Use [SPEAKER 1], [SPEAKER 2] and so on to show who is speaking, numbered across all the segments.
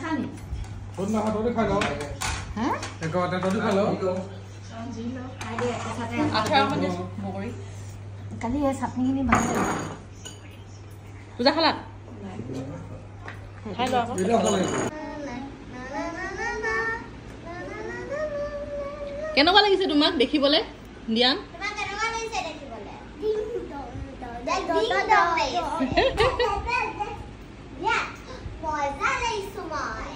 [SPEAKER 1] খানি
[SPEAKER 2] কোন না হাততে খাই লও
[SPEAKER 1] হ্যাঁ
[SPEAKER 2] একটা ততে খাই লও
[SPEAKER 1] জিলো খাই দে একসাথে
[SPEAKER 3] আঠা মানে বগৰী
[SPEAKER 1] কালি এই চাটনিখিনি ভাল লাগে
[SPEAKER 3] পূজা খালা খাই লোৱা আকৌ
[SPEAKER 2] এটা খালে
[SPEAKER 3] কেনেকুৱা লাগিছে তোমাক দেখিবলৈ দিয়ান
[SPEAKER 4] তোমাক কেনেকুৱা লাগিছে দেখিবলৈ ডিং ডং ইয়া মজা লাগিছো মই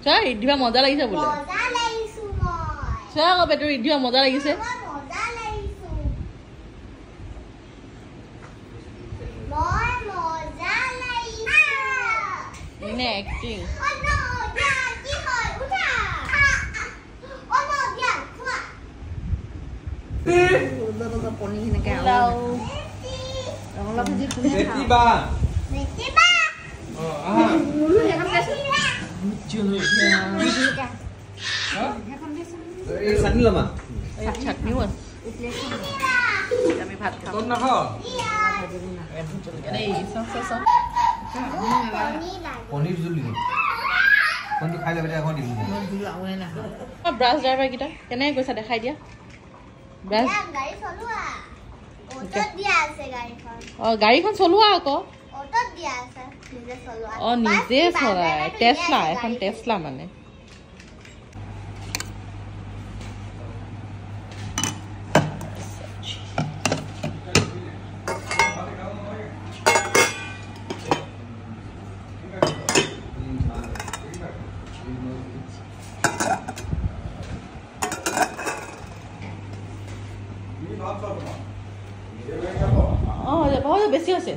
[SPEAKER 3] চোৱা ৰিদ্ধিবা মজা লাগিছে বোলে
[SPEAKER 4] মজা লাগিছো মই
[SPEAKER 3] চোৱা আকৌ বেটৰ ৰিদ্ধিবা মজা লাগিছে
[SPEAKER 4] মই মজা লাগিছো মই মজা লাগিছো
[SPEAKER 3] এনে এক্টিং
[SPEAKER 4] অ নো দিয়া কি হয় উঠা অ নো দিয়া খোৱা
[SPEAKER 1] পনী সেনেকে
[SPEAKER 3] লাও
[SPEAKER 1] ৰঙালাও ভাজি কোনে খাওঁ
[SPEAKER 2] দেখিবা
[SPEAKER 4] দেখিবা
[SPEAKER 2] আহা
[SPEAKER 1] মোৰো এখন দেচোন
[SPEAKER 2] এই চাটনি লমা
[SPEAKER 3] এই চাটনিও আছে
[SPEAKER 1] এতিয়া
[SPEAKER 3] আমি ভাত খাম
[SPEAKER 2] কোন না খাও
[SPEAKER 3] দেই চাওঁ
[SPEAKER 2] পনিৰ জুলি কোনটো খাই লবে এখন দিম
[SPEAKER 3] ব্ৰাছ ড্ৰাইভাৰকেইটা কেনেকৈ গৈছা দেখাই দিয়া ব্ৰাছ
[SPEAKER 4] গাড়ী চলোৱা অটোত দিয়া আছে গাড়ীখন
[SPEAKER 3] অঁ গাড়ীখন চলোৱা আকৌ
[SPEAKER 4] অটোত দিয়া আছে নিজে চলোৱা
[SPEAKER 3] অঁ নিজে চলাই টেছলা এখন টেছলা মানে অঁ বেছি হৈছে